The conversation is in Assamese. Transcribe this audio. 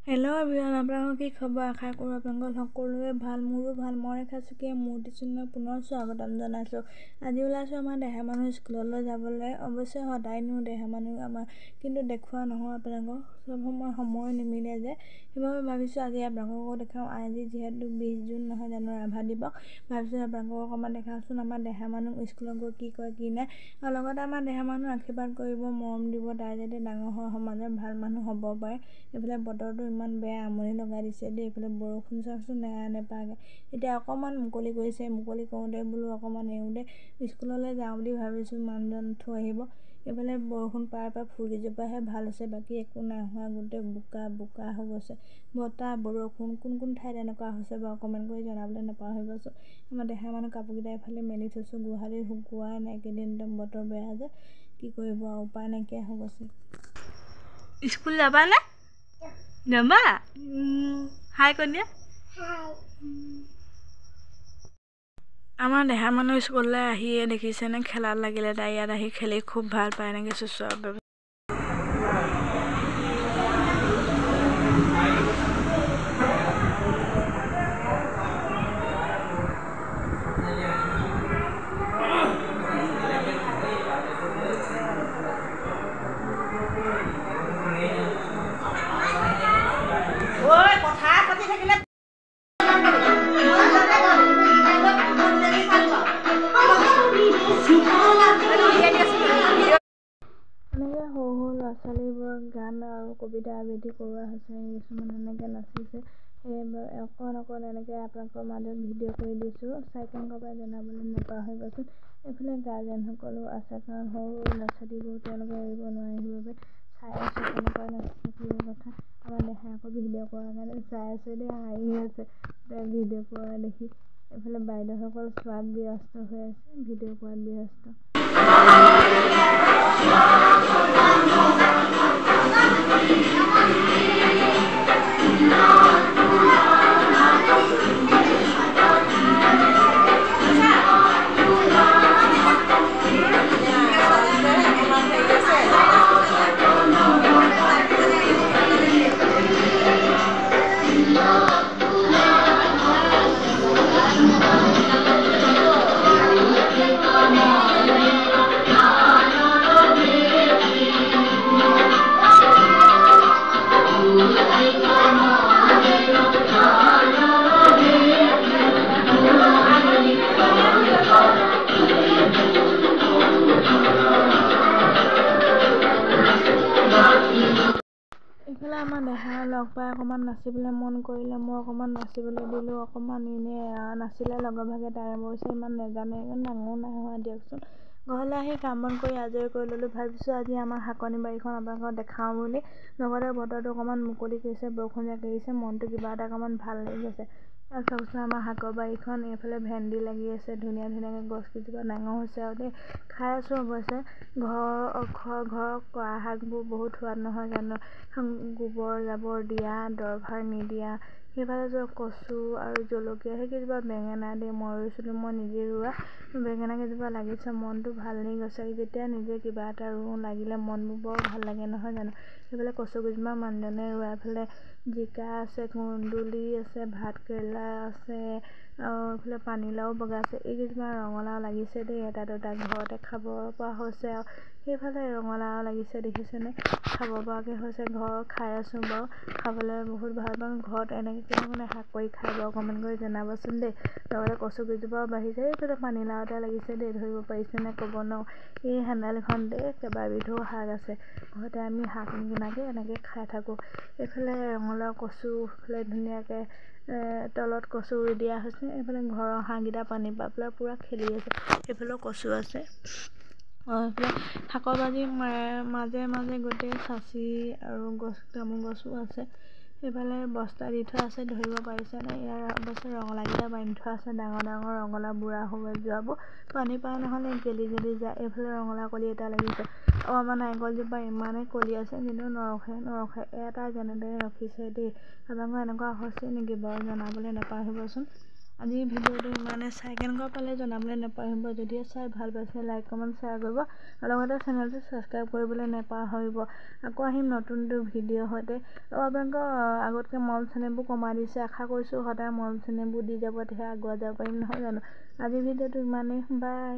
হেল্ল' এভৰিৱান, আপোনালোকৰ কি খবৰ? আশা কৰোঁ আপোনালোকৰ সকলোৰে ভাল। মোৰো ভাল। মই ৰেখা চুকীয়া মূৰ্তি চিহ্ন পুনৰ স্বাগতম জনাইছোঁ। আজি ওলাইছোঁ আমাৰ দেহা মানুহ স্কুললৈ যাবলৈ। অৱশ্যে সদায় নিওঁ দেহা মানুহ আমাৰ, কিন্তু দেখুওৱা নহয় আপোনালোকক। চব সময় নিমিলে যে, সেইবাবে ভাবিছোঁ আজি আপোনালোককো দেখাওঁ। আজি যিহেতু 20 জুন নহয় জানো, ৰাভা দিৱস, ভাবিছোঁ আপোনালোকক অকণমান দেখাওঁচোন আমাৰ দেহা মানুহ স্কুলত গৈ কি কৰে কি নাই, আৰু লগতে আমাৰ দেহা মানুহ আশীৰ্বাদ কৰিব, মৰম দিব, তাই যাতে ডাঙৰ হয় সমাজৰ ভাল মানুহ হ'ব পাৰে। এইফালে বতৰটো ইমান বেয়া, আমনি লগাই দিছে দেই। এইফালে বৰষুণ চাওকচোন নেপাগে। এতিয়া অকণমান মুকলি কৰিছে, মুকলি কৰোঁতে বোলো অকণমান এৰোঁতে স্কুললৈ যাওঁ বুলি ভাবিছোঁ, মানুহজন থৈ আহিব। এইফালে বৰষুণ পাই ফুলকেইজোপাহে ভাল হৈছে, বাকী একো নাই হোৱা, গোটেই বোকা হৈ গৈছে। বতাহ বৰষুণ কোন ঠাইত এনেকুৱা হৈছে বাৰু কমেণ্ট কৰি জনাবলৈ নাপাহৰিবচোন। আমাৰ দেহা মানুহ কাপোৰকেইটা এফালে মেলি থৈছোঁ, গোহালিত শুকুৱাই নাই, কেইদিন একদম বতৰ বেয়া যে, কি কৰিব আৰু উপায় নাইকিয়া হৈ গৈছে। স্কুল যাবানে? যাবা? হাই কৈ দিয়া। আমাৰ দেহা মানুহ স্কুললৈ আহিয়ে দেখিছেনে খেলাত লাগিলে। তাই ইয়াত আহি খেলি খুব ভাল পায়, এনেকৈ চুচুৰা বাবে। এনেকৈ সৰু ল'ৰা ছোৱালীবোৰক গান আৰু কবিতা আবৃত্তি কৰোৱা হৈছে, কিছুমান এনেকৈ নাচিছে। সেইবাবে অকণ এনেকৈ আপোনালোকৰ মাজত ভিডিঅ' কৰি দিছোঁ, চাই কেনেকুৱা পাই জনাবলৈ নাপাহৰিবচোন। এইফালে গাৰ্জেনসকলো আছে, কাৰণ সৰু ল'ৰা ছোৱালীবোৰ তেওঁলোকে এৰিব নোৱাৰে, সেইবাবে চাই আছোঁ কেনেকুৱা নাচিছে কি কথা। আমাৰ দেখাই আকৌ ভিডিঅ' কৰাৰ কাৰণে চাই আছে দেই, হাঁহি আছে ভিডিঅ' কৰা দেখি। এইফালে বাইদেউসকল চোৱাত ব্যস্ত হৈ আছে, ভিডিঅ' কৰাত ব্যস্ত। এইফালে আমাৰ দেহাই লগ পাই অকণমান নাচিবলৈ মন কৰিলে, মই অকণমান নাচিবলৈ দিলোঁ। অকণমান এনেই নাচিলে লগৰ ভাগে, তাই অৱশ্যে ইমান নেজানে, ইমান ডাঙৰো নাই হোৱা দিয়কচোন। ঘৰলৈ আহি কাম বন কৰি আজৰি কৰি ল'লোঁ। ভাবিছোঁ আজি আমাৰ শাকনি বাৰীখন আপোনালোকক দেখাওঁ বুলি। লগতে বতৰটো অকণমান মুকলি কৰিছে, বৰষুণ যাক এৰিছে, মনটো কিবা এটা অকণমান ভাল লাগি গৈছে। আৰু চাওকচোন আমাৰ শাকৰ বাৰীখন, এইফালে ভেন্দি লাগি আছে, ধুনীয়াকৈ গছকেইজোপা ডাঙৰ হৈছে আৰু দেই। খাই আছোঁ অৱশ্যে। ঘৰৰ কৰা শাকবোৰ বহুত সোৱাদ নহয় জানো, গোবৰ জাবৰ দিয়া, দৰৱ নিদিয়া। সেইফালে কচু আৰু জলকীয়া, সেইকেইজোপা বেঙেনা দেই, মই ৰুইছিলোঁ, মই নিজে ৰোৱা বেঙেনা কেইজোপা লাগিছে, মনটো ভাল লাগি গৈছে। যেতিয়া নিজে কিবা এটা ৰুওঁ লাগিলে মনবোৰ বৰ ভাল লাগে নহয় জানো। সেইফালে কচু কেইজোপা মানুহজনে ৰোৱা, এইফালে জিকা আছে, কুন্দুলি আছে, ভাত কেৰেলা আছে, আৰু এইফালে পানীলাও বগাইছে। এইকেইজোপা ৰঙালাও লাগিছে দেই, এটা দুটা ঘৰতে খাব পৰা হৈছে। আৰু সেইফালে ৰঙালাও লাগিছে দেখিছেনে, খাব পৰাকৈ হৈছে। ঘৰত খাই আছোঁ বাৰু, খাবলৈ বহুত ভাল পাওঁ। ঘৰত এনেকৈ কেনেকৈ শাক কৰি খাই বাৰু কমেণ্ট কৰি জনাবচোন দেই। লগতে কচু কেইজোপাও বাঢ়িছে। এইফালে পানীলাও এটা লাগিছে দেই, ধৰিব পাৰিছেনে ক'ব নোৱাৰোঁ। এই হেন্দালিখনতে কেইবাবিধো শাক আছে, ঘৰতে আমি শাক কিনাকৈ এনেকৈ খাই থাকোঁ। এইফালে ৰঙালাও কচু, এইফালে ধুনীয়াকৈ তলত কচু ৰুই দিয়া হৈছে। এইফালে ঘৰৰ হাঁহকেইটা পানী পাই পেলাই পূৰা খেলি আছে। এইফালেও কচু আছে। এইফালে শাকৰ বাৰীৰ মাজে গোটেই চাচি আৰু তামোল গছো আছে। সেইফালে বস্তা দি থোৱা আছে, ধৰিব পাৰিছেনে। ইয়াৰ অৱশ্যে ৰঙালাওকেইটা বান্ধি থোৱা আছে, ডাঙৰ ৰঙালাও বুঢ়া হৈ যোৱাবোৰ, পানী পাই নহ'লে গেলি যায়। এইফালে ৰঙালাও কলি এটা লাগিছে। আৰু আমাৰ নাৰিকলজোপা ইমানেই কলি আছে, কিন্তু নৰখে এটা যেনেদৰে ৰখিছে দেই। আপোনালোকৰ এনেকুৱা হৈছে নেকি বাৰু জনাবলৈ নাপাহৰিবচোন। আজিৰ ভিডিঅ'টো ইমানে। চাই কেনেকুৱা পালে জনাবলৈ নাপাহৰিব। যদিও চাই ভাল পাইছে লাইক কমেণ্ট শ্বেয়াৰ কৰিব, লগতে চেনেলটো ছাবস্ক্ৰাইব কৰিবলৈ নাপাহৰিব। আকৌ আহিম নতুন ভিডিঅ'ৰ সৈতে। আপোনালোকৰ আগতকৈ মল চেনেলবোৰ কমাই দিছে। আশা কৰিছোঁ সদায় মল চেনেলবোৰ দি যাব, তেতিয়াহে আগুৱাই যাব পাৰিম, নহয় জানো। আজিৰ ভিডিঅ'টো ইমানেই। বাই।